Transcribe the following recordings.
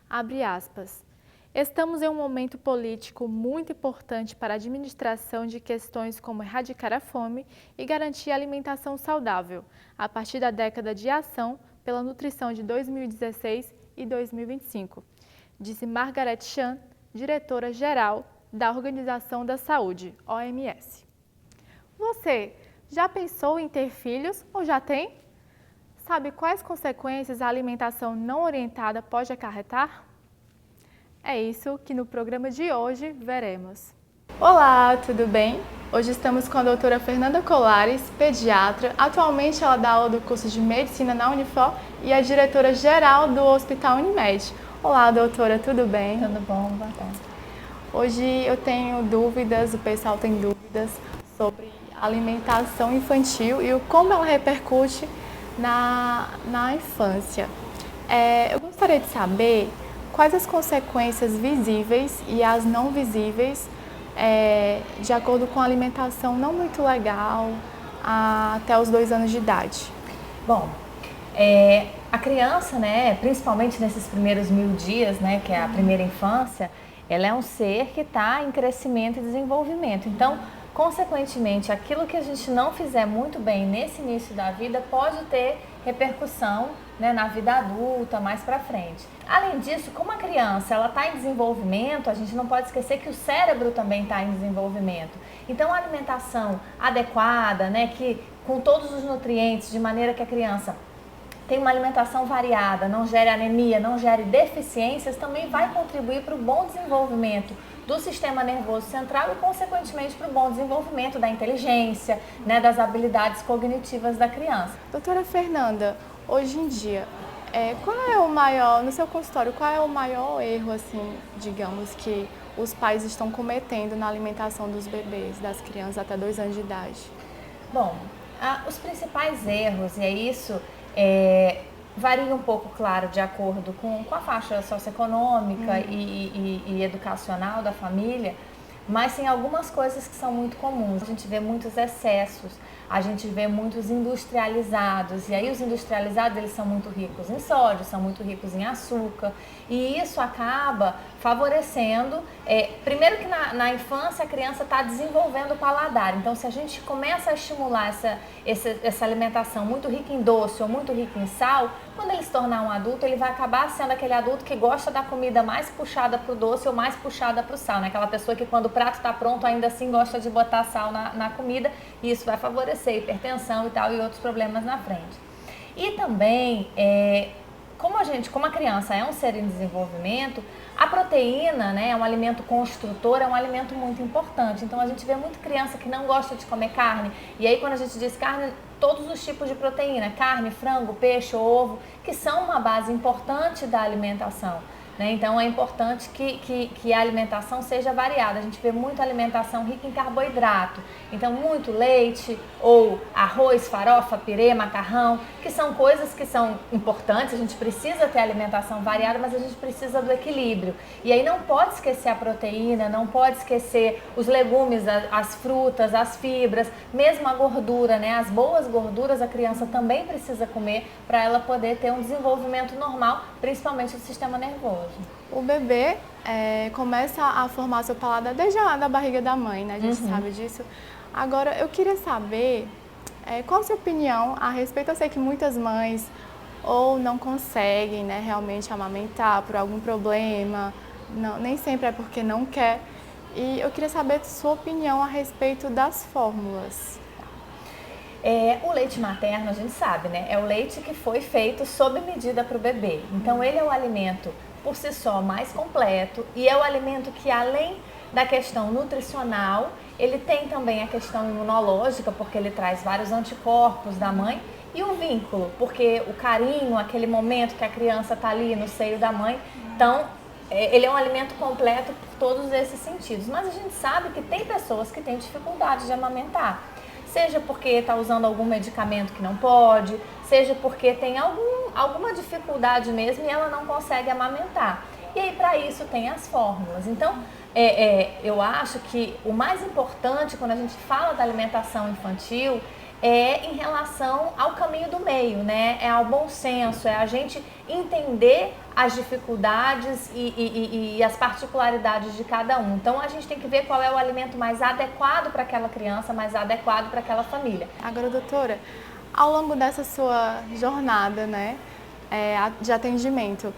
Abre aspas. Estamos em um momento político muito importante para a administração de questões como erradicar a fome e garantir a alimentação saudável, a partir da década de ação pela nutrição de 2016 e 2025, disse Margaret Chan, diretora-geral da Organização da Saúde, OMS. Você já pensou em ter filhos ou já tem? Sabe quais consequências a alimentação não orientada pode acarretar? É isso que no programa de hoje veremos. Olá, tudo bem? Hoje estamos com a doutora Fernanda Colares, pediatra. Atualmente ela dá aula do curso de Medicina na Unifor e é diretora-geral do Hospital Unimed. Olá, doutora, tudo bem? Tudo bom, boa tarde. Hoje eu tenho dúvidas, o pessoal tem dúvidas sobre a alimentação infantil e como ela repercute na infância. Eu gostaria de saber quais as consequências visíveis e as não visíveis de acordo com a alimentação não muito legal até os 2 anos de idade. Bom, a criança, né, principalmente nesses primeiros 1000 dias, né, que é a primeira infância, ela é um ser que está em crescimento e desenvolvimento. Então, consequentemente, aquilo que a gente não fizer muito bem nesse início da vida pode ter repercussão, né, na vida adulta, mais para frente. Além disso, como a criança ela está em desenvolvimento, a gente não pode esquecer que o cérebro também está em desenvolvimento. Então, a alimentação adequada, né, que com todos os nutrientes, de maneira que a criança tem uma alimentação variada, não gere anemia, não gere deficiências, também vai contribuir para o bom desenvolvimento do sistema nervoso central e, consequentemente, para o bom desenvolvimento da inteligência, né, das habilidades cognitivas da criança. Doutora Fernanda, hoje em dia, qual é o maior, no seu consultório, qual é o maior erro, assim, digamos, que os pais estão cometendo na alimentação dos bebês, das crianças até 2 anos de idade? Bom, os principais erros, e é isso, varia um pouco, claro, de acordo com a faixa socioeconômica e educacional da família, mas tem algumas coisas que são muito comuns. A gente vê muitos excessos, a gente vê muitos industrializados, e aí os industrializados eles são muito ricos em sódio, são muito ricos em açúcar, e isso acaba favorecendo, primeiro que na infância a criança está desenvolvendo o paladar, então se a gente começa a estimular essa alimentação muito rica em doce ou muito rica em sal, quando ele se tornar um adulto, ele vai acabar sendo aquele adulto que gosta da comida mais puxada para o doce ou mais puxada para o sal, né? Aquela pessoa que quando o prato está pronto ainda assim gosta de botar sal na comida, e isso vai favorecer hipertensão e tal e outros problemas na frente. E também, como a criança é um ser em desenvolvimento, a proteína, né, é um alimento construtor, é um alimento muito importante. Então a gente vê muita criança que não gosta de comer carne, e aí quando a gente diz carne, todos os tipos de proteína, carne, frango, peixe, ovo, que são uma base importante da alimentação. Então é importante que a alimentação seja variada. A gente vê muita alimentação rica em carboidrato, então muito leite ou arroz, farofa, pirê, macarrão, que são coisas que são importantes. A gente precisa ter alimentação variada, mas a gente precisa do equilíbrio. E aí não pode esquecer a proteína, não pode esquecer os legumes, as frutas, as fibras, mesmo a gordura, né? As boas gorduras a criança também precisa comer para ela poder ter um desenvolvimento normal, principalmente do sistema nervoso. O bebê começa a formar seu paladar desde a barriga da mãe, né? A gente sabe disso. Agora, eu queria saber qual a sua opinião a respeito. Eu sei que muitas mães ou não conseguem, né, realmente amamentar por algum problema, nem sempre é porque não quer. E eu queria saber sua opinião a respeito das fórmulas. O leite materno, a gente sabe, né? É o leite que foi feito sob medida para o bebê. Então, ele é o alimento por si só mais completo e é o alimento que, além da questão nutricional, ele tem também a questão imunológica, porque ele traz vários anticorpos da mãe, e o vínculo, porque o carinho, aquele momento que a criança está ali no seio da mãe, então ele é um alimento completo por todos esses sentidos. Mas a gente sabe que tem pessoas que têm dificuldade de amamentar, seja porque está usando algum medicamento que não pode, seja porque tem alguma dificuldade mesmo e ela não consegue amamentar. E aí, para isso, tem as fórmulas. Então, eu acho que o mais importante quando a gente fala da alimentação infantil é em relação ao caminho do meio, né? É ao bom senso, é a gente entender as dificuldades e as particularidades de cada um. Então a gente tem que ver qual é o alimento mais adequado para aquela criança, mais adequado para aquela família. Agora, doutora, ao longo dessa sua jornada, né, de atendimento,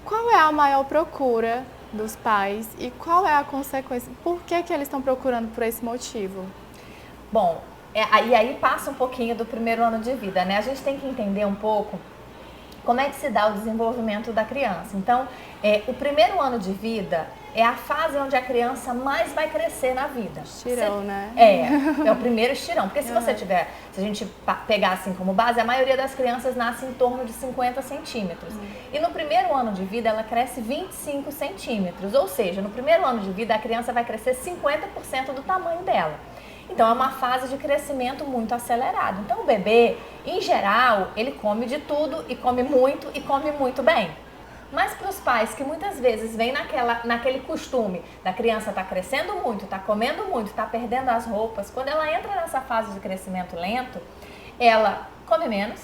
qual é a maior procura dos pais e qual é a consequência? Por que eles estão procurando por esse motivo? Bom, e aí passa um pouquinho do primeiro ano de vida, né? A gente tem que entender um pouco como é que se dá o desenvolvimento da criança. Então, o primeiro ano de vida é a fase onde a criança mais vai crescer na vida. Estirão, né? É o primeiro estirão. Porque se a gente pegar assim como base, a maioria das crianças nasce em torno de 50 centímetros. E no primeiro ano de vida, ela cresce 25 centímetros. Ou seja, no primeiro ano de vida, a criança vai crescer 50% do tamanho dela. Então, é uma fase de crescimento muito acelerado. Então, o bebê, em geral, ele come de tudo e come muito bem. Mas para os pais que muitas vezes vêm naquele costume da criança estar crescendo muito, estar comendo muito, estar perdendo as roupas, quando ela entra nessa fase de crescimento lento, ela come menos,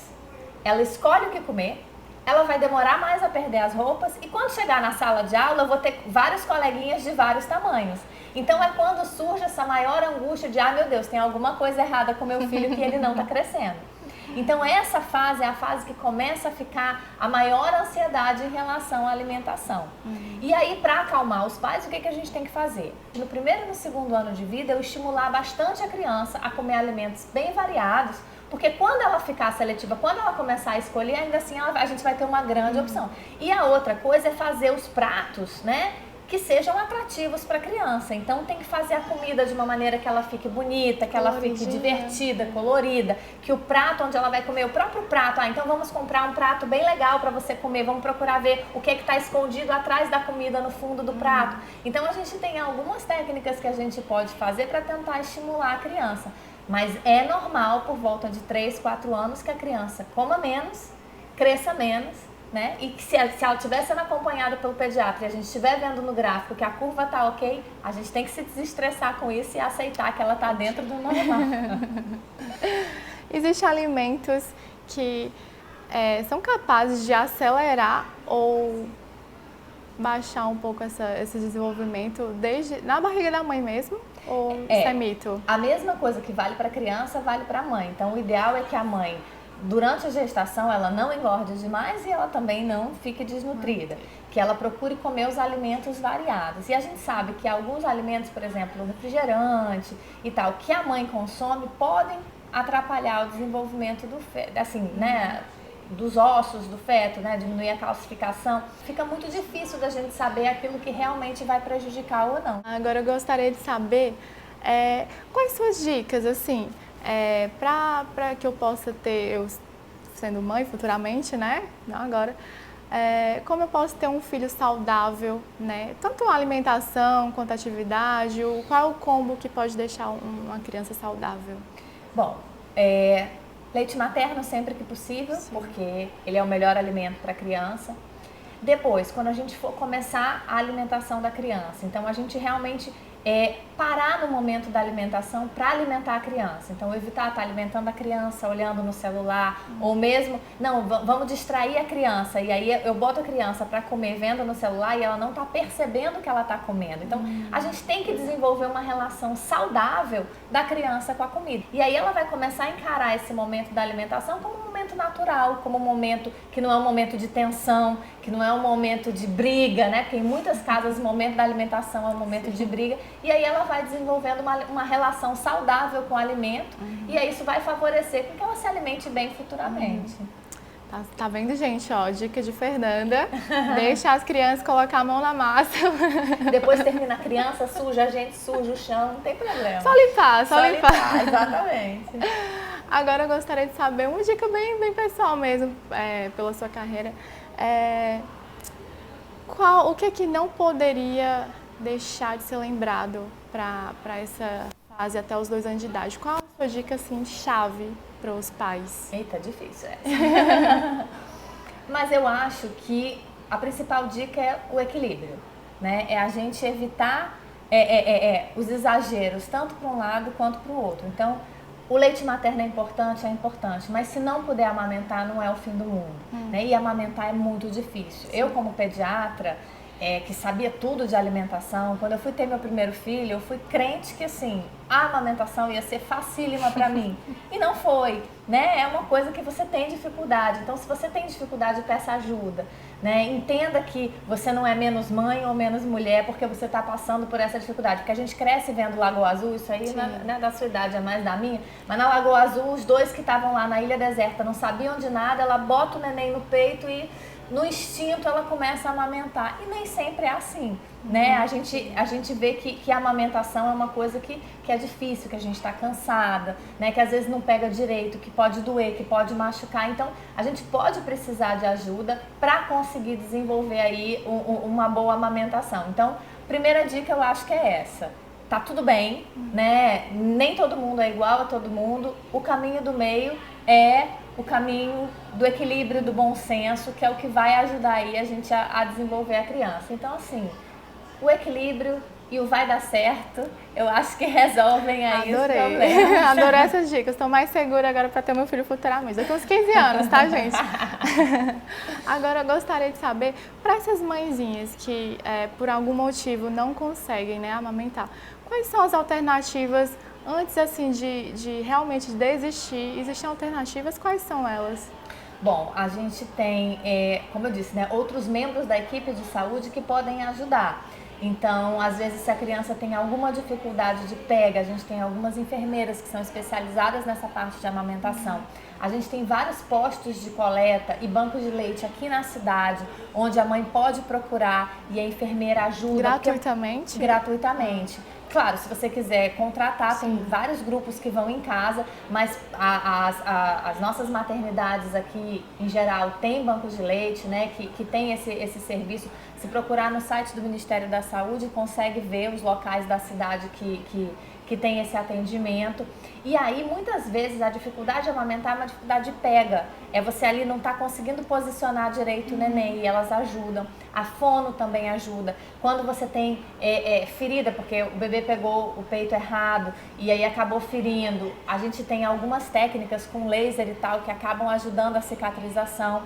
ela escolhe o que comer, ela vai demorar mais a perder as roupas e quando chegar na sala de aula eu vou ter vários coleguinhas de vários tamanhos. Então é quando surge essa maior angústia de, meu Deus, tem alguma coisa errada com meu filho que ele não está crescendo. Então essa fase é a fase que começa a ficar a maior ansiedade em relação à alimentação. E aí, para acalmar os pais, o que a gente tem que fazer? No primeiro e no segundo ano de vida, eu estimular bastante a criança a comer alimentos bem variados, porque quando ela ficar seletiva, quando ela começar a escolher, ainda assim a gente vai ter uma grande opção. E a outra coisa é fazer os pratos, né, que sejam atrativos para a criança. Então tem que fazer a comida de uma maneira que ela fique bonita, que ela fique divertida, colorida, que o prato onde ela vai comer, o próprio prato, então vamos comprar um prato bem legal para você comer, vamos procurar ver o que está escondido atrás da comida no fundo do prato. Então a gente tem algumas técnicas que a gente pode fazer para tentar estimular a criança. Mas é normal, por volta de 3, 4 anos, que a criança coma menos, cresça menos, né? E que se ela estiver sendo acompanhada pelo pediatra e a gente estiver vendo no gráfico que a curva está ok, a gente tem que se desestressar com isso e aceitar que ela está dentro do normal. Existem alimentos que são capazes de acelerar ou baixar um pouco esse desenvolvimento desde na barriga da mãe mesmo? Ou isso é mito? A mesma coisa que vale para a criança, vale para a mãe. Então, o ideal é que a mãe, durante a gestação, ela não engorde demais e ela também não fique desnutrida. Que ela procure comer os alimentos variados. E a gente sabe que alguns alimentos, por exemplo, o refrigerante e tal, que a mãe consome, podem atrapalhar o desenvolvimento do feto, assim, né? Dos ossos do feto, né, diminuir a calcificação, fica muito difícil da gente saber aquilo que realmente vai prejudicar ou não. Agora eu gostaria de saber quais suas dicas, assim, para que eu possa ter, eu sendo mãe futuramente, né, não agora, como eu posso ter um filho saudável, né, tanto a alimentação quanto a atividade, qual é o combo que pode deixar uma criança saudável? Bom, leite materno sempre que possível, porque ele é o melhor alimento para a criança. Depois, quando a gente for começar a alimentação da criança, então a gente realmente parar no momento da alimentação para alimentar a criança. Então, evitar estar alimentando a criança olhando no celular, ou mesmo, não, vamos distrair a criança, e aí eu boto a criança para comer vendo no celular e ela não está percebendo que ela está comendo. Então, a gente tem que desenvolver uma relação saudável da criança com a comida. E aí ela vai começar a encarar esse momento da alimentação como um momento natural, como um momento que não é um momento de tensão, que não é um momento de briga, né? Porque em muitas casas o momento da alimentação é um momento de briga. E aí ela vai desenvolvendo uma relação saudável com o alimento e aí isso vai favorecer com que ela se alimente bem futuramente. Tá vendo, gente? Ó, dica de Fernanda, deixa as crianças colocar a mão na massa. Depois termina a criança, suja, a gente suja o chão, não tem problema. Só limpar. Exatamente. Agora eu gostaria de saber uma dica bem pessoal mesmo, pela sua carreira. O que é que não poderia deixar de ser lembrado para essa fase até os 2 anos de idade? Qual a sua dica assim, chave para os pais? Eita, difícil essa. Mas eu acho que a principal dica é o equilíbrio, né? É a gente evitar os exageros, tanto para um lado quanto para o outro. Então, O leite materno é importante, mas se não puder amamentar, não é o fim do mundo, né? E amamentar é muito difícil. Sim. Eu, como pediatra, que sabia tudo de alimentação, quando eu fui ter meu primeiro filho, eu fui crente que, assim, a amamentação ia ser facílima para mim. E não foi, né? É uma coisa que você tem dificuldade. Então, se você tem dificuldade, peça ajuda, né? Entenda que você não é menos mãe ou menos mulher porque você está passando por essa dificuldade. Porque a gente cresce vendo Lagoa Azul, isso aí não é da sua idade, é mais da minha. Mas na Lagoa Azul, os dois que estavam lá na Ilha Deserta não sabiam de nada, ela bota o neném no peito e no instinto ela começa a amamentar. E nem sempre é assim, né? A gente vê que a amamentação é uma coisa que é difícil, que a gente está cansada, né? Que às vezes não pega direito, que pode doer, que pode machucar. Então, a gente pode precisar de ajuda para conseguir desenvolver aí uma boa amamentação. Então, primeira dica eu acho que é essa. Tá tudo bem, né? Nem todo mundo é igual a todo mundo. O caminho do meio é o caminho do equilíbrio, do bom senso, que é o que vai ajudar aí a gente a desenvolver a criança. Então, assim, o equilíbrio e o vai dar certo, eu acho que resolvem aí os problemas. Adorei essas dicas. Estou mais segura agora para ter meu filho futuramente. Daqui uns 15 anos, tá, gente? Agora, eu gostaria de saber, para essas mãezinhas que, por algum motivo, não conseguem, né, amamentar, quais são as alternativas antes, assim, de realmente desistir? Existem alternativas? Quais são elas? Bom, a gente tem, como eu disse, né, outros membros da equipe de saúde que podem ajudar. Então, às vezes, se a criança tem alguma dificuldade de pega, a gente tem algumas enfermeiras que são especializadas nessa parte de amamentação. A gente tem vários postos de coleta e bancos de leite aqui na cidade, onde a mãe pode procurar e a enfermeira ajuda. Gratuitamente? Gratuitamente. Claro, se você quiser contratar, sim, tem vários grupos que vão em casa, mas as nossas maternidades aqui, em geral, tem bancos de leite, né, que tem esse serviço. Se procurar no site do Ministério da Saúde, consegue ver os locais da cidade que tem esse atendimento. E aí, muitas vezes, a dificuldade de amamentar é uma dificuldade de pega. É você ali não tá conseguindo posicionar direito o neném e elas ajudam. A fono também ajuda. Quando você tem ferida, porque o bebê pegou o peito errado e aí acabou ferindo, a gente tem algumas técnicas com laser e tal que acabam ajudando a cicatrização.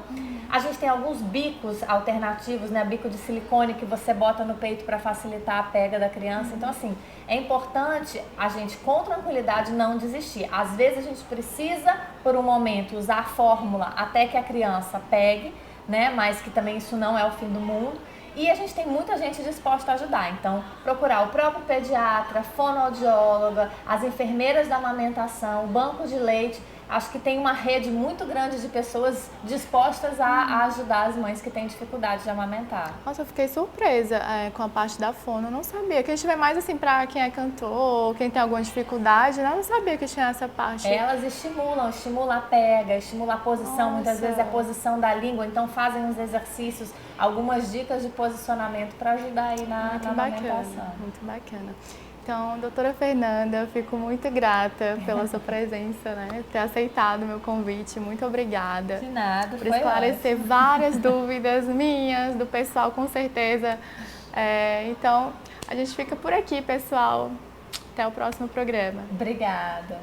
A gente tem alguns bicos alternativos, né? Bico de silicone que você bota no peito para facilitar a pega da criança. Então, assim, é importante a gente, com tranquilidade, não desistir. Às vezes a gente precisa, por um momento, usar a fórmula até que a criança pegue, né? Mas que também isso não é o fim do mundo. E a gente tem muita gente disposta a ajudar. Então, procurar o próprio pediatra, fonoaudióloga, as enfermeiras da amamentação, o banco de leite. Acho que tem uma rede muito grande de pessoas dispostas a ajudar as mães que têm dificuldade de amamentar. Nossa, eu fiquei surpresa com a parte da fono, eu não sabia. Que a gente vê mais assim para quem é cantor, quem tem alguma dificuldade, né? Eu não sabia que tinha essa parte. Elas estimulam a pega, estimulam a posição, nossa, muitas vezes a posição da língua, então fazem uns exercícios, algumas dicas de posicionamento para ajudar aí na amamentação. Muito bacana. Então, doutora Fernanda, eu fico muito grata pela sua presença, né? Ter aceitado o meu convite. Muito obrigada. De nada, por esclarecer várias dúvidas minhas, do pessoal, com certeza. Então, a gente fica por aqui, pessoal. Até o próximo programa. Obrigada.